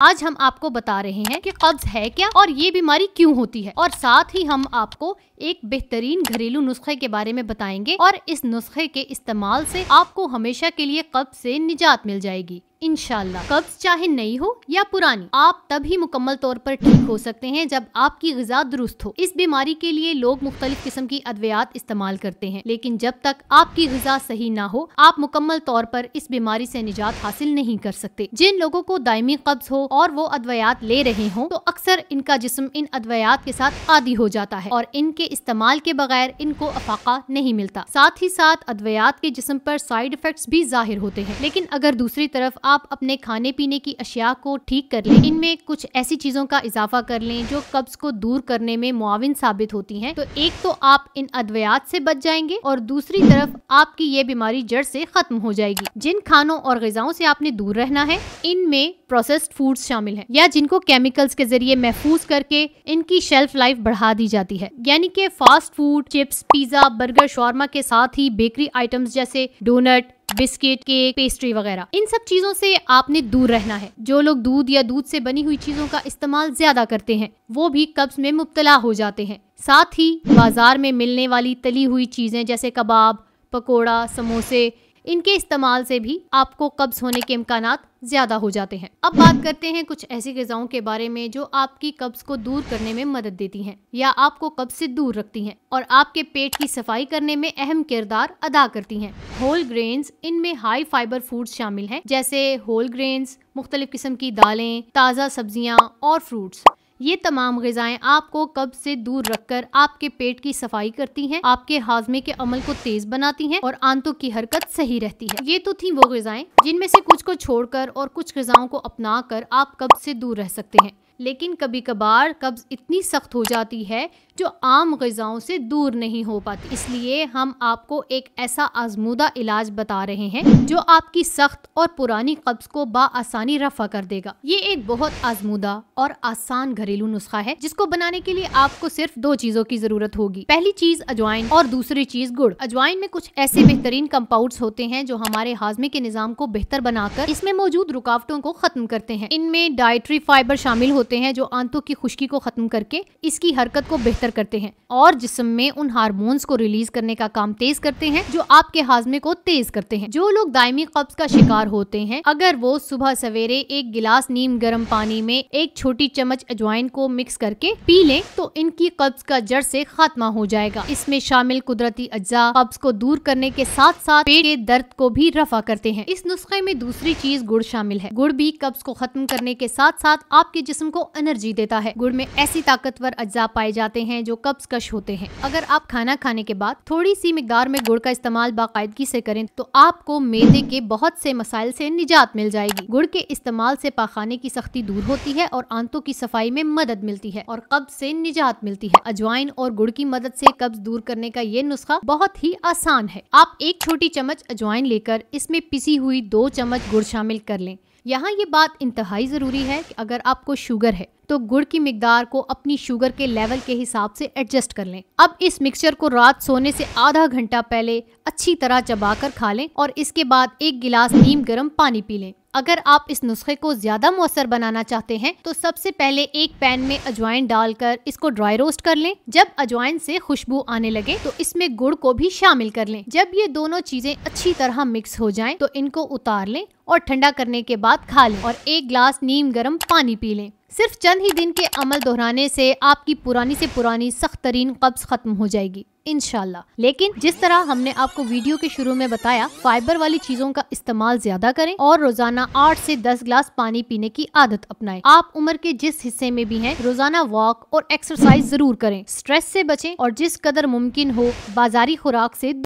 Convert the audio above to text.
आज हम आपको बता रहे हैं कि कब्ज है क्या और ये बीमारी क्यों होती है, और साथ ही हम आपको एक बेहतरीन घरेलू नुस्खे के बारे में बताएंगे और इस नुस्खे के इस्तेमाल से आपको हमेशा के लिए कब्ज से निजात मिल जाएगी इंशाल्लाह। कब्ज चाहे नई हो या पुरानी, आप तभी मुकम्मल तौर पर ठीक हो सकते हैं जब आपकी ग़िज़ा दुरुस्त हो। इस बीमारी के लिए लोग मुख्तलिफ किस्म की अद्वियात इस्तेमाल करते हैं, लेकिन जब तक आपकी ग़िज़ा सही ना हो आप मुकम्मल तौर पर इस बीमारी से निजात हासिल नहीं कर सकते। जिन लोगों को दायमी कब्ज हो और वो अद्वियात ले रहे हों तो अक्सर इनका जिस्म इन अद्वियात के साथ आदी हो जाता है और इनके इस्तेमाल के बगैर इनको अफाका नहीं मिलता। साथ ही साथ अद्वियात के जिस्म पर साइड इफेक्ट्स भी जाहिर होते हैं। लेकिन अगर दूसरी तरफ आप अपने खाने पीने की अशिया को ठीक कर लें, इनमें कुछ ऐसी चीजों का इजाफा कर लें जो कब्ज को दूर करने में मुआविन साबित होती हैं, तो एक तो आप इन अद्वियात से बच जाएंगे और दूसरी तरफ आपकी ये बीमारी जड़ से खत्म हो जाएगी। जिन खानों और ग़िज़ाओं से आपने दूर रहना है, इनमें प्रोसेस्ड फूड्स शामिल हैं या जिनको केमिकल्स के जरिए महफूज करके इनकी शेल्फ लाइफ बढ़ा दी जाती है, यानी कि fast food, chips, pizza, burger, shawarma के साथ ही बेकरी आइटम्स जैसे डोनट, बिस्किट, केक, पेस्ट्री वगैरह। इन सब चीजों से आपने दूर रहना है। जो लोग दूध या दूध से बनी हुई चीजों का इस्तेमाल ज्यादा करते हैं वो भी कब्ज में मुब्तला हो जाते हैं। साथ ही बाजार में मिलने वाली तली हुई चीजें जैसे कबाब, पकोड़ा, समोसे, इनके इस्तेमाल से भी आपको कब्ज होने के इम्कानात ज्यादा हो जाते हैं। अब बात करते हैं कुछ ऐसी ग़िज़ाओं के बारे में जो आपकी कब्ज को दूर करने में मदद देती हैं या आपको कब्ज से दूर रखती हैं और आपके पेट की सफाई करने में अहम किरदार अदा करती हैं। होल ग्रेन्स, इनमें हाई फाइबर फूड्स शामिल हैं जैसे होल ग्रेन्स, मुख्तलिफ किस्म की दालें, ताज़ा सब्जियां और फ्रूट्स। ये तमाम ग़िज़ाएं आपको कब्ज से दूर रखकर आपके पेट की सफाई करती हैं, आपके हाजमे के अमल को तेज बनाती हैं और आंतों की हरकत सही रहती है। ये तो थी वो ग़िज़ाएं जिनमें से कुछ को छोड़कर और कुछ ग़िज़ाओं को अपना कर आप कब्ज से दूर रह सकते हैं। लेकिन कभी कभार कब्ज इतनी सख्त हो जाती है जो आम ग़िज़ाओं से दूर नहीं हो पाती। इसलिए हम आपको एक ऐसा आजमूदा इलाज बता रहे हैं जो आपकी सख्त और पुरानी कब्ज को बाआसानी रफ़ा कर देगा। ये एक बहुत आजमूदा और आसान घरेलू नुस्खा है जिसको बनाने के लिए आपको सिर्फ दो चीजों की जरूरत होगी। पहली चीज अजवाइन और दूसरी चीज गुड़। अजवाइन में कुछ ऐसे बेहतरीन कंपाउंड्स होते हैं जो हमारे हाजमे के निज़ाम को बेहतर बनाकर इसमें मौजूद रुकावटों को खत्म करते हैं। इनमें डाइटरी फाइबर शामिल होते हैं जो आंतों की खुश्की को खत्म करके इसकी हरकत को बेहतर करते हैं और जिस्म में उन हार्मोन्स को रिलीज करने का काम तेज करते हैं जो आपके हाजमे को तेज करते हैं। जो लोग दायमी कब्ज का शिकार होते हैं, अगर वो सुबह सवेरे एक गिलास नीम गर्म पानी में एक छोटी चम्मच अजवाइन को मिक्स करके पी लें तो इनकी कब्ज का जड़ से खात्मा हो जाएगा। इसमें शामिल कुदरती अज्जा कब्ज को दूर करने के साथ साथ पेट के दर्द को भी रफा करते हैं। इस नुस्खे में दूसरी चीज गुड़ शामिल है। गुड़ भी कब्ज को खत्म करने के साथ साथ आपके जिस्म को एनर्जी देता है। गुड़ में ऐसी ताकतवर अज्जा पाए जाते हैं जो कब्ज कश होते हैं। अगर आप खाना खाने के बाद थोड़ी सी मिकदार में गुड़ का इस्तेमाल बाकायदगी से करें तो आपको मैदे के बहुत से मसाइल से निजात मिल जाएगी। गुड़ के इस्तेमाल से पाखाने की सख्ती दूर होती है और आंतों की सफाई में मदद मिलती है और कब्ज से निजात मिलती है। अजवाइन और गुड़ की मदद से कब्ज दूर करने का ये नुस्खा बहुत ही आसान है। आप एक छोटी चम्मच अजवाइन लेकर इसमें पिसी हुई 2 चम्मच गुड़ शामिल कर लें। यहाँ ये बात इंतहाई जरूरी है कि अगर आपको शुगर है तो गुड़ की मिकदार को अपनी शुगर के लेवल के हिसाब से एडजस्ट कर लें। अब इस मिक्सचर को रात सोने से आधा घंटा पहले अच्छी तरह चबाकर खा लें और इसके बाद एक गिलास नीम गर्म पानी पी लें। अगर आप इस नुस्खे को ज्यादा मौसर बनाना चाहते हैं तो सबसे पहले एक पैन में अजवाइन डालकर इसको ड्राई रोस्ट कर लें। जब अजवाइन से खुशबू आने लगे तो इसमें गुड़ को भी शामिल कर लें। जब ये दोनों चीजें अच्छी तरह मिक्स हो जाएं तो इनको उतार लें और ठंडा करने के बाद खा लें और एक गिलास नीम गर्म पानी पी लें। सिर्फ चंद ही दिन के अमल दोहराने से आपकी पुरानी से पुरानी सख्त तरीन कब्ज खत्म हो जाएगी इंशाल्लाह। लेकिन जिस तरह हमने आपको वीडियो के शुरू में बताया, फाइबर वाली चीजों का इस्तेमाल ज्यादा करें और रोजाना 8 से 10 गिलास पानी पीने की आदत अपनाएं। आप उम्र के जिस हिस्से में भी हैं, रोजाना वॉक और एक्सरसाइज जरूर करें। स्ट्रेस से बचें और जिस कदर मुमकिन हो बाजारी खुराक से